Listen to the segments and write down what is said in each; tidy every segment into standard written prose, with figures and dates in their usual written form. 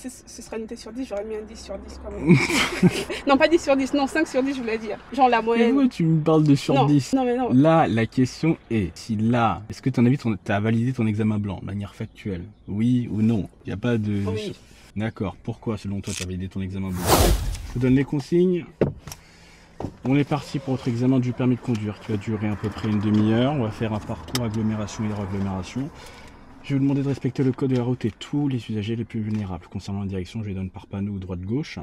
ce sera noté sur 10, j'aurais mis un 10 sur 10 quand même. Non, pas 10 sur 10, non, 5 sur 10, je voulais dire. Genre la moyenne. Mais ouais, tu me parles de sur non, 10. Non, mais non. Là, la question est, si là, est-ce que ton avis, t'as validé ton examen blanc de manière factuelle? Oui ou non? Il n'y a pas de... Oui. D'accord. Pourquoi, selon toi, tu as validé ton examen blanc? Je vous donne les consignes. On est parti pour votre examen du permis de conduire qui va durer à peu près une demi-heure. On va faire un parcours agglomération et agglomération. Je vais vous demander de respecter le code de la route et tous les usagers les plus vulnérables. Concernant la direction, je les donne par panneau droite-gauche.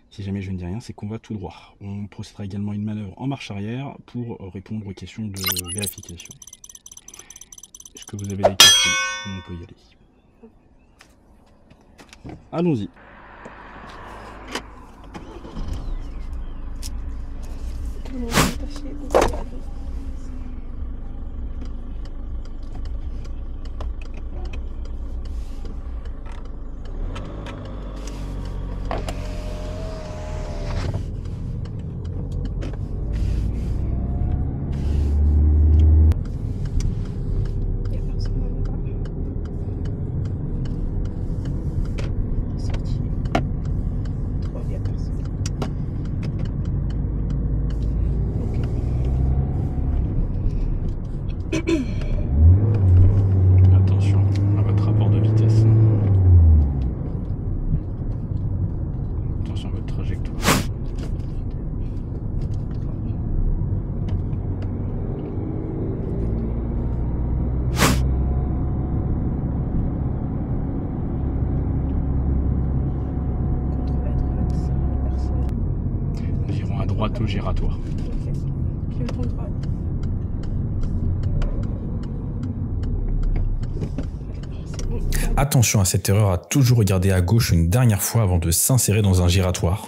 Si jamais je ne dis rien, c'est qu'on va tout droit. On procédera également à une manœuvre en marche arrière pour répondre aux questions de vérification. Est-ce que vous avez des questions? On peut y aller. Allons-y. Attention à votre rapport de vitesse. Attention à votre trajectoire. Nous irons à droite au giratoire. Attention à cette erreur à toujours regarder à gauche une dernière fois avant de s'insérer dans un giratoire.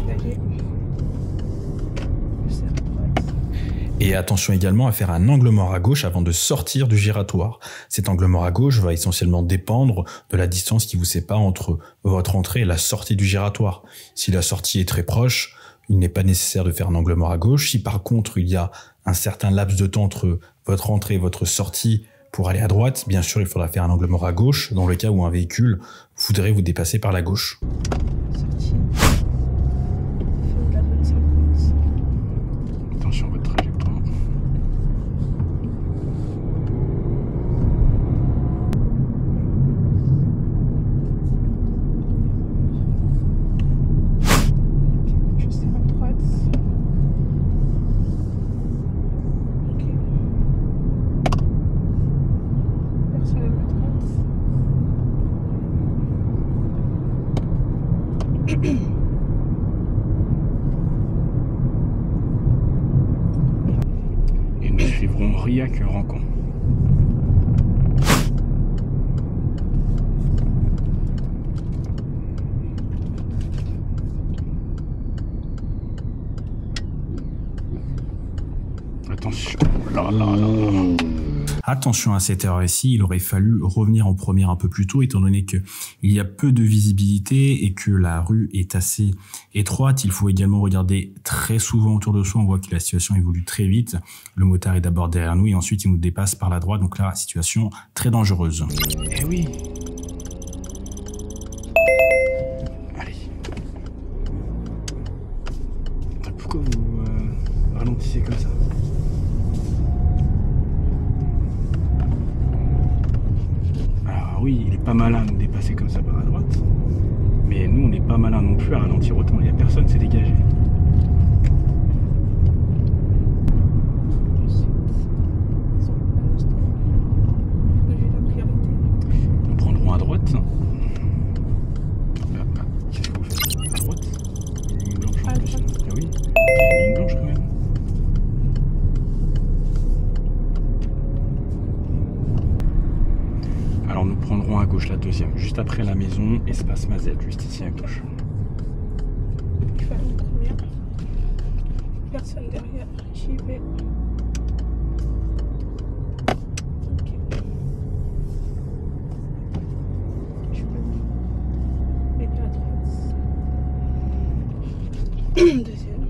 Et attention également à faire un angle mort à gauche avant de sortir du giratoire. Cet angle mort à gauche va essentiellement dépendre de la distance qui vous sépare entre votre entrée et la sortie du giratoire. Si la sortie est très proche, il n'est pas nécessaire de faire un angle mort à gauche. Si par contre il y a un certain laps de temps entre votre entrée et votre sortie pour aller à droite, bien sûr il faudra faire un angle mort à gauche dans le cas où un véhicule voudrait vous dépasser par la gauche. Attention à votre trajectoire. Juste à droite. Ok. Personne à ma droite. Et nous suivrons Riac Rancon. Attention, là. Attention à cette erreur ici, il aurait fallu revenir en première un peu plus tôt étant donné qu'il y a peu de visibilité et que la rue est assez étroite. Il faut également regarder très souvent autour de soi, on voit que la situation évolue très vite. Le motard est d'abord derrière nous et ensuite il nous dépasse par la droite, donc là, situation très dangereuse. Eh oui. Allez. Pourquoi vous ralentissez comme ça? Oui, il est pas malin de nous dépasser comme ça par la droite. Mais nous, on n'est pas malin non plus à ralentir autant. Il n'y a personne s'est dégagé. Nous prendrons à droite. Qu'est-ce que vous faites? À droite? Il y a une ligne blanche en plus. Ah oui, il y a une ligne blanche quand même. Alors nous prendrons à gauche la deuxième, juste après la maison, espace Mazette, juste ici à gauche. Je vais aller en première. Personne derrière, j'y vais. Ok. Je peux aller à droite. Deuxième.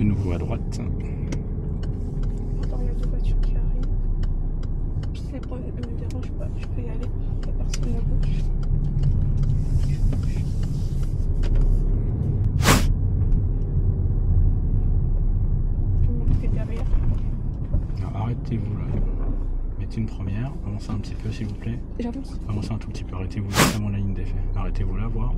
de nouveau à droite. Attends, il y a 2 voitures qui arrivent. C'est bon, ne me dérange pas, je peux y aller. Il n'y a personne à gauche. Je vais m'occuper derrière. Arrêtez-vous là. Mettez une première. Avancez un petit peu s'il vous plaît. J'avance. Avancez un tout petit peu. Arrêtez-vous juste avant la ligne d'effet. Arrêtez-vous là, voir.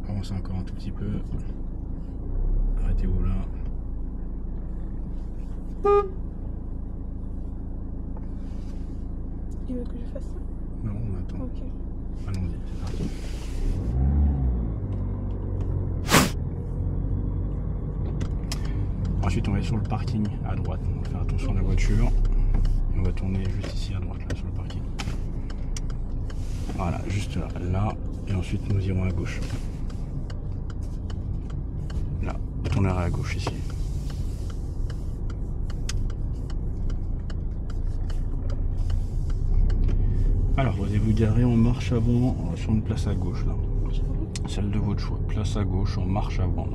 Avancez encore un tout petit peu. Arrêtez-vous là. Il veut que je fasse ça? Non, on attend. Ok. Allons-y, c'est parti. Ensuite, on va aller sur le parking à droite. On va faire attention à la voiture. Et on va tourner juste ici à droite, là, sur le parking. Voilà, juste là. Là. Et ensuite, nous irons à gauche. Là. Tournez à gauche ici. Alors, vous allez vous garer en marche avant sur une place à gauche, là. Celle de votre choix. Place à gauche en marche avant.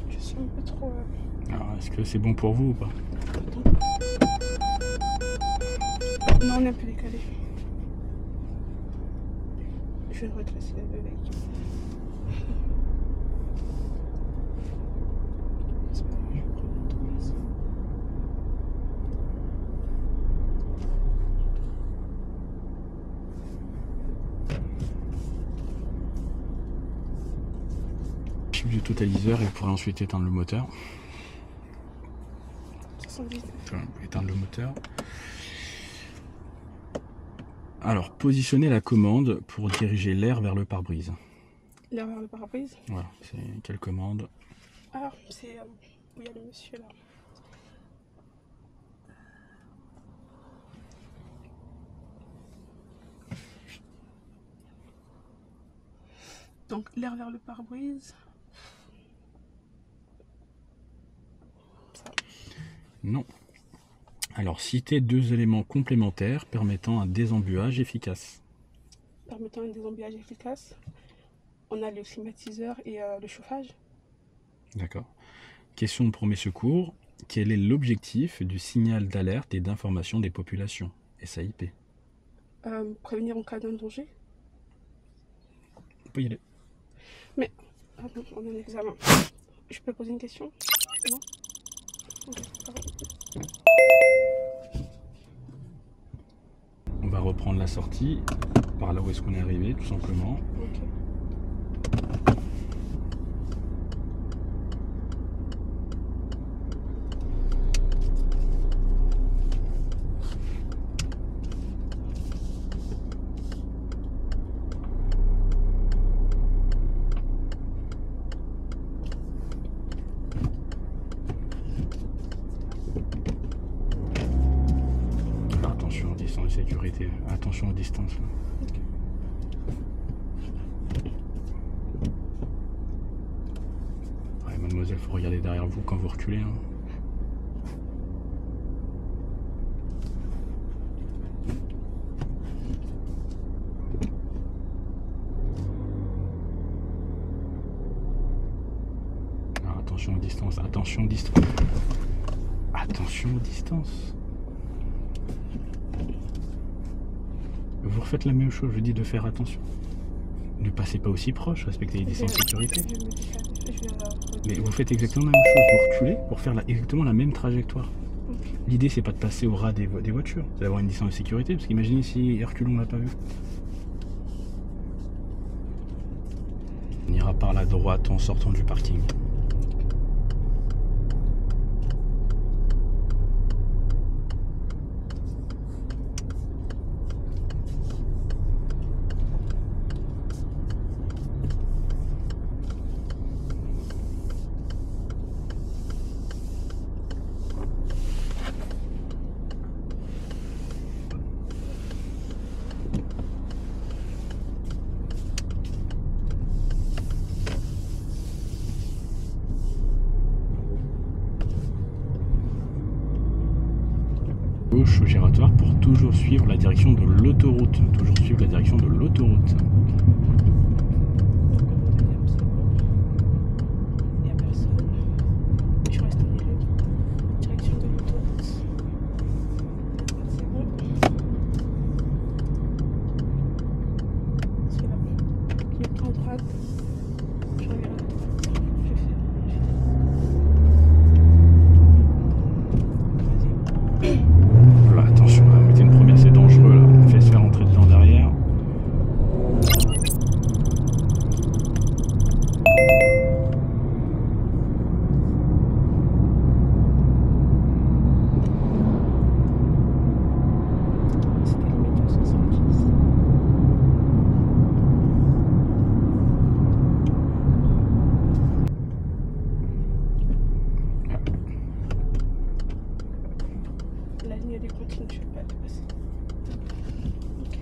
Je suis un peu trop... Alors, est-ce que c'est bon pour vous ou pas? Non, on est un peu décalé. Je vais redresser la bébé. C'est pas grave, je vais prendre une autre place. Chiffre du totaliseur et vous pourrez ensuite éteindre le moteur. 79. Voilà, éteindre le moteur. Alors, positionnez la commande pour diriger l'air vers le pare-brise. L'air vers le pare-brise. Voilà, c'est quelle commande? Ah, c'est où il y a le monsieur là. Donc l'air vers le pare-brise. Ça. Non. Alors, citez 2 éléments complémentaires permettant un désembuage efficace. Permettant un désembouteillage efficace. On a le climatiseur et le chauffage. D'accord. Question de premier secours. Quel est l'objectif du signal d'alerte et d'information des populations, SAIP? Prévenir en cas d'un danger. On peut y aller. Mais, ah non, on a un examen. Je peux poser une question? Non? Ok, pardon. On va reprendre la sortie par là où est-ce qu'on est arrivé, tout simplement. Ok. Attention aux distances de sécurité. Attention aux distances. Là. Ok. Ouais, mademoiselle, faut regarder derrière vous quand vous reculez. Hein. Alors, attention aux distances. Attention aux distances. Attention aux distances. Vous refaites la même chose, je dis de faire attention. Ne passez pas aussi proche, respectez les distances de sécurité. Je vais me décaler. Mais vous faites exactement la même chose, vous reculez pour faire exactement la même trajectoire. Ok. L'idée c'est pas de passer au ras des voitures, c'est d'avoir une distance de sécurité, parce qu'imaginez si Hercule on l'a pas vu. On ira par la droite en sortant du parking. Gauche au giratoire pour toujours suivre la direction de l'autoroute. Toujours suivre la direction de l'autoroute. Il n'y a personne. Je reste au milieu. Direction de l'autoroute. C'est bon. C'est là. Je prends à droite. Je regarde à droite. Je fais. Voilà, attention, là, mettez une première, c'est dangereux là. On fait se faire entrer dedans derrière. C'était limite 270. La ligne elle est continue, je ne vais pas dépasser. Ok.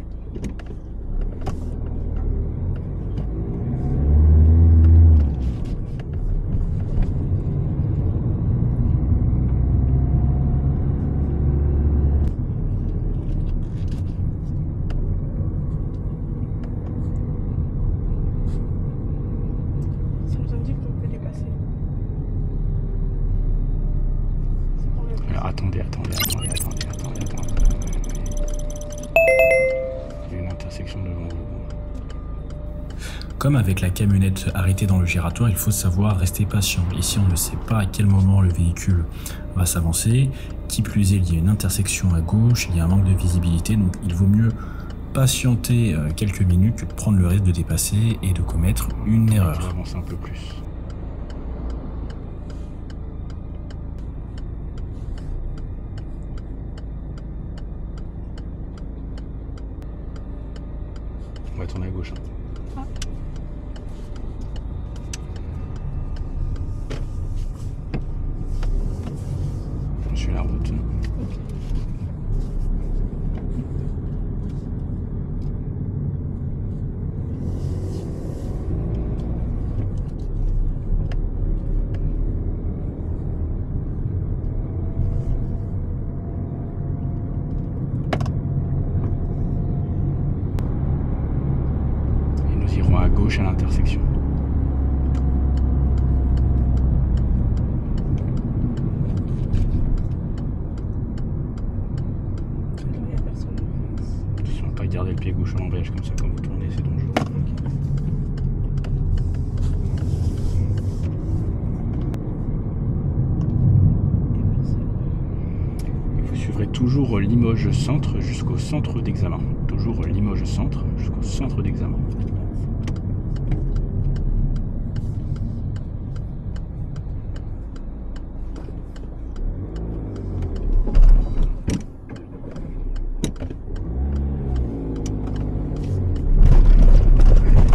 Ça nous indique qu'on peut dépasser. C'est pour le Alors, attendez. Il y a une intersection devant vous. Comme avec la camionnette arrêtée dans le giratoire, il faut savoir rester patient. Ici, on ne sait pas à quel moment le véhicule va s'avancer. Qui plus est, il y a une intersection à gauche, il y a un manque de visibilité, donc il vaut mieux patienter quelques minutes que de prendre le risque de dépasser et de commettre une Il erreur. va avancer un peu plus. On va tourner à gauche. Ah. Je suis la route. Ok. Et nous irons à gauche à l'intersection. Il n'y a personne en face. Attention à pas garder le pied gauche à l'embrayage comme ça quand vous tournez, c'est dangereux. Il y a personne. Et vous suivrez toujours Limoges Centre jusqu'au centre d'examen. Toujours Limoges Centre jusqu'au centre d'examen.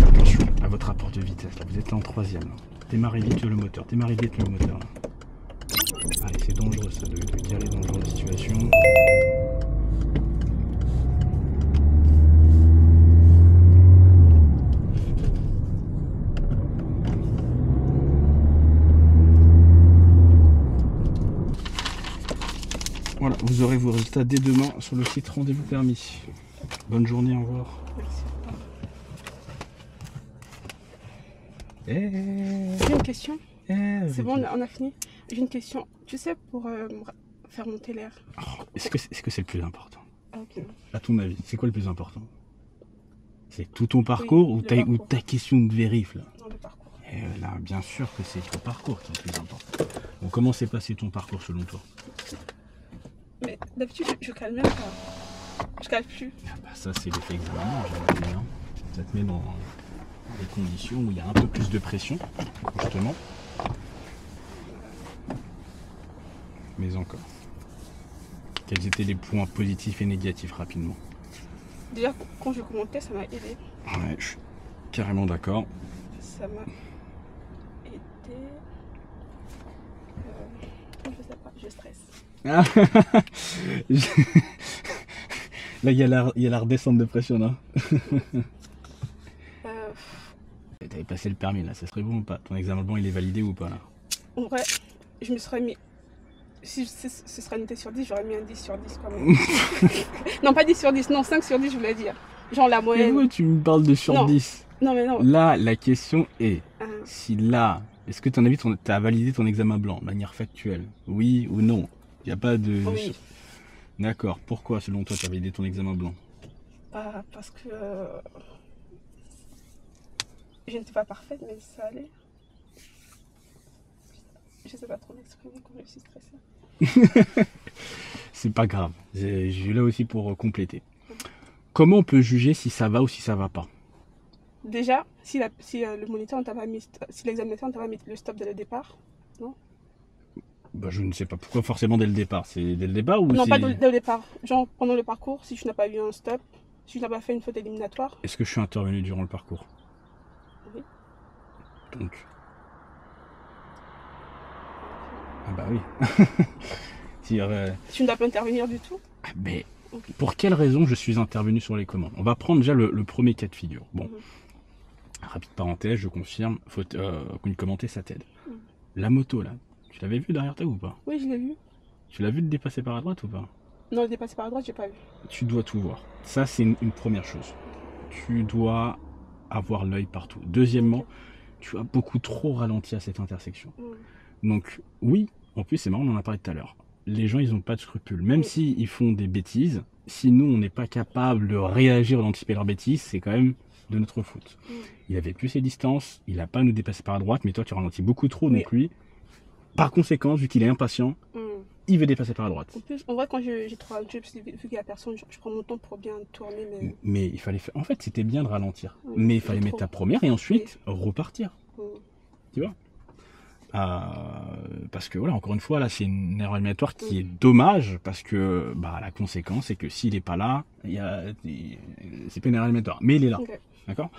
Attention à votre rapport de vitesse. Là, vous êtes là en troisième. Là. Démarrez vite le moteur. Démarrez vite le moteur. Là. Allez, c'est dangereux ça de garer dans ce genre de situation. Voilà, vous aurez vos résultats dès demain sur le site Rendez-vous Permis. Bonne journée, au revoir. Merci. Eh, J'ai une question. eh, C'est bon, on a fini. J'ai une question. Tu sais, pour faire monter l'air. Oh, est-ce que c'est le plus important? Ah, ok. À ton avis, c'est quoi le plus important? C'est tout ton parcours Oui, ou, le ta, ou parcours. ta question de vérif là? Dans le parcours. Et là, bien sûr que c'est ton parcours qui est le plus important. Bon, comment s'est passé ton parcours selon toi? Mais d'habitude, je cale même pas. Je cale plus. Ah bah ça c'est l'effet examen, j'aimerais bien. Ça te met dans des conditions où il y a un peu plus de pression, justement. Mais encore. Quels étaient les points positifs et négatifs rapidement? Déjà, quand je commentais, ça m'a aidé. Ouais, je suis carrément d'accord. Ça m'a aidé. Je sais pas, je stresse. Ah là, il y a la redescente de pression là. T'avais passé le permis là, ça serait bon ou pas? Ton examen de bon il est validé ou pas là? En vrai, je me serais mis Si ce sera noté sur 10, j'aurais mis un 10 sur 10 quand même. Non, pas 10 sur 10, non, 5 sur 10, je voulais dire. Genre la Mais moyenne. moi, tu me parles de sur Non. 10. Non, mais non. Là, la question est, Ah, si là, est-ce que tu as validé ton examen blanc de manière factuelle? Oui ou non? Il n'y a pas de... oui. D'accord. Pourquoi, selon toi, tu as validé ton examen blanc? Parce que je n'étais pas parfaite, mais ça allait. Je sais pas trop m'exprimer quand je suis stressée. C'est pas grave. Je suis là aussi pour compléter. Comment on peut juger si ça va ou si ça va pas? Déjà, si le moniteur ne t'a pas mis, si l'examinateur ne t'a pas mis le stop dès le départ, Bah, je ne sais pas pourquoi forcément dès le départ. C'est dès le départ ou non, c'est... pas dès le départ. Genre pendant le parcours, si tu n'as pas eu un stop, si tu n'as pas fait une faute éliminatoire. Est-ce que je suis intervenu durant le parcours? Oui. Donc... Ah bah oui. Tu ne dois pas intervenir du tout. Ah, mais Ok. pour quelle raison je suis intervenu sur les commandes? On va prendre déjà le premier cas de figure. Bon, Mhm. rapide parenthèse, je confirme, une commenter ça t'aide. Mhm. La moto là, tu l'avais vue derrière toi ou pas? Oui, je l'ai vu. Tu l'as vu te dépasser par la droite ou pas? Non, le dépasser par la droite, j'ai pas vu. Tu dois tout voir. Ça, c'est une première chose. Tu dois avoir l'œil partout. Deuxièmement, tu as beaucoup trop ralenti à cette intersection. Donc, oui, en plus, c'est marrant, on en a parlé tout à l'heure. Les gens, ils n'ont pas de scrupules. Même Oui. s'ils font des bêtises, si nous, on n'est pas capable de réagir ou d'anticiper leurs bêtises, c'est quand même de notre faute. Il avait plus ses distances, il n'a pas à nous dépasser par la droite, mais toi, tu ralentis beaucoup trop. Oui. Donc, lui, par conséquent, vu qu'il est impatient, il veut dépasser par la droite. En plus, en vrai, quand j'ai trop ralenti, vu qu'il y a personne, je prends mon temps pour bien tourner. Mais... Mais il fallait faire... En fait, c'était bien de ralentir. Oui, Mais il fallait mettre trop. ta première et ensuite repartir. Mm. Tu vois? Parce que voilà, encore une fois, là, c'est une erreur éliminatoire qui est dommage parce que bah, la conséquence, c'est que s'il n'est pas là, c'est pas une erreur éliminatoire. Mais il est là. Ok. D'accord?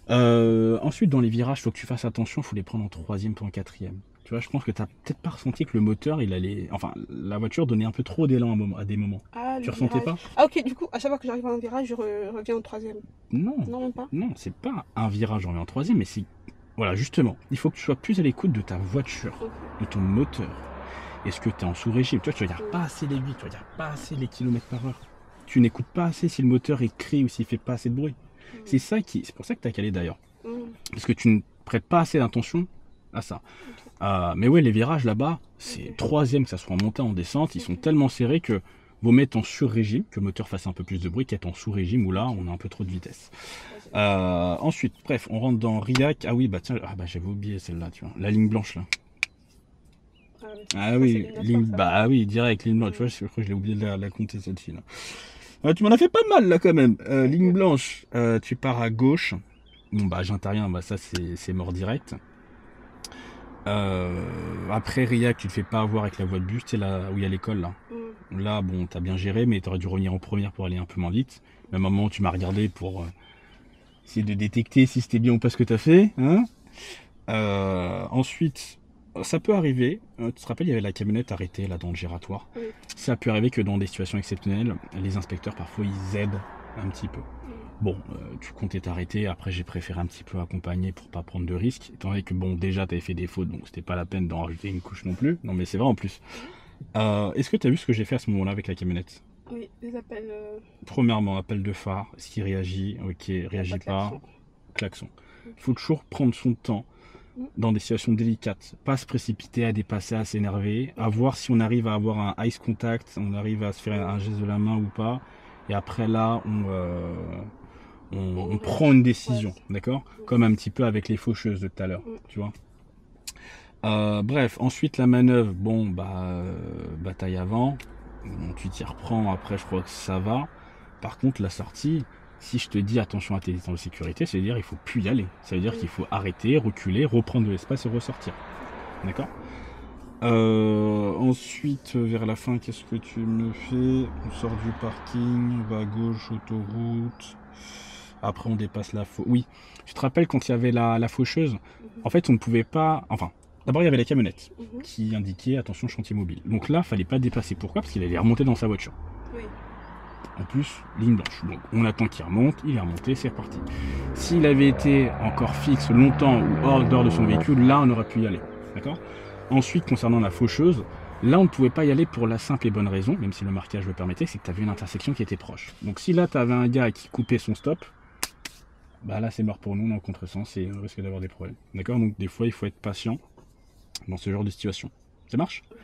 Ensuite, dans les virages, il faut que tu fasses attention, il faut les prendre en troisième ou en quatrième. Tu vois, je pense que tu n'as peut-être pas ressenti que le moteur, il allait. Enfin, la voiture donnait un peu trop d'élan à des moments. Ah, Tu le ressentais virage. pas? Ah, ok, du coup, à chaque fois que j'arrive à un virage, je reviens en troisième. Non. Non, même pas. Non, c'est pas un virage, on est en troisième, mais c'est... Voilà, justement, il faut que tu sois plus à l'écoute de ta voiture, Ok. de ton moteur. Est-ce que tu es en sous-régime? Tu vois, tu regardes pas assez les vies, tu regardes pas assez les kilomètres par heure. Tu n'écoutes pas assez si le moteur il crie ou s'il fait pas assez de bruit. C'est pour ça que tu as calé d'ailleurs. Parce que tu ne prêtes pas assez d'attention à ça. Mais ouais, les virages là-bas, c'est troisième, que ça soit en montée, en descente, ils sont tellement serrés que vaut mettre en sur-régime, que le moteur fasse un peu plus de bruit, qu'être en sous-régime où là, on a un peu trop de vitesse. Ensuite, bref, on rentre dans Riac. Ah oui, bah tiens, j'avais oublié celle-là, tu vois. La ligne blanche là. Ah oui, bah oui, direct, ligne blanche. Tu vois, je crois que je l'ai oublié de la compter celle-ci là. Tu m'en as fait pas mal là quand même. Ligne blanche, tu pars à gauche. Bon bah j'interviens, bah ça c'est mort direct. Après Riac, tu te fais pas avoir avec la voie de bus, tu sais là où il y a l'école là. Là bon, t'as bien géré, mais t'aurais dû revenir en première pour aller un peu moins vite. Même à un moment, tu m'as regardé pour essayer de détecter si c'était bien ou pas ce que t'as fait. Hein. Ensuite, ça peut arriver. Tu te rappelles, il y avait la camionnette arrêtée là dans le giratoire. Oui. Ça peut arriver que dans des situations exceptionnelles, les inspecteurs parfois ils aident un petit peu. Bon, tu comptais t'arrêter, après j'ai préféré un petit peu accompagner pour pas prendre de risques, étant donné que bon déjà t'avais fait des fautes, donc c'était pas la peine d'en rajouter une couche non plus. Non mais c'est vrai en plus. Est-ce que tu as vu ce que j'ai fait à ce moment-là avec la camionnette? Oui, les appels. Premièrement, appel de phare, est-ce qu'il réagit? Ok, réagit pas, klaxon. Il faut toujours prendre son temps dans des situations délicates, pas se précipiter à dépasser, à s'énerver, à voir si on arrive à avoir un ice contact, on arrive à se faire un geste de la main ou pas, et après là on prend une décision, d'accord? Comme un petit peu avec les faucheuses de tout à l'heure, tu vois. Bref, ensuite la manœuvre, bon bah bataille avant, bon, tu t'y reprends, après je crois que ça va. Par contre la sortie, si je te dis attention à tes distances de sécurité, ça veut dire qu'il faut plus y aller. Ça veut dire qu'il faut arrêter, reculer, reprendre de l'espace et ressortir. D'accord? Ensuite, vers la fin, qu'est-ce que tu me fais? On sort du parking, on va à gauche, autoroute. Après, on dépasse la faucheuse. Oui, tu te rappelles quand il y avait la faucheuse? En fait, on ne pouvait pas... Enfin, d'abord, il y avait la camionnette qui indiquait attention chantier mobile. Donc là, il fallait pas dépasser. Pourquoi? Parce qu'il allait remonter dans sa voiture. Oui. En plus, ligne blanche. Donc, on attend qu'il remonte, il est remonté, c'est reparti. S'il avait été encore fixe longtemps ou hors de son véhicule, là, on aurait pu y aller. D'accord? Ensuite, concernant la faucheuse, Là, on ne pouvait pas y aller pour la simple et bonne raison, même si le marquage le permettait, c'est que tu avais une intersection qui était proche. Donc si là, tu avais un gars qui coupait son stop, bah là, c'est mort pour nous, on est en contresens et on risque d'avoir des problèmes. D'accord? Donc des fois, il faut être patient dans ce genre de situation. Ça marche? Ok.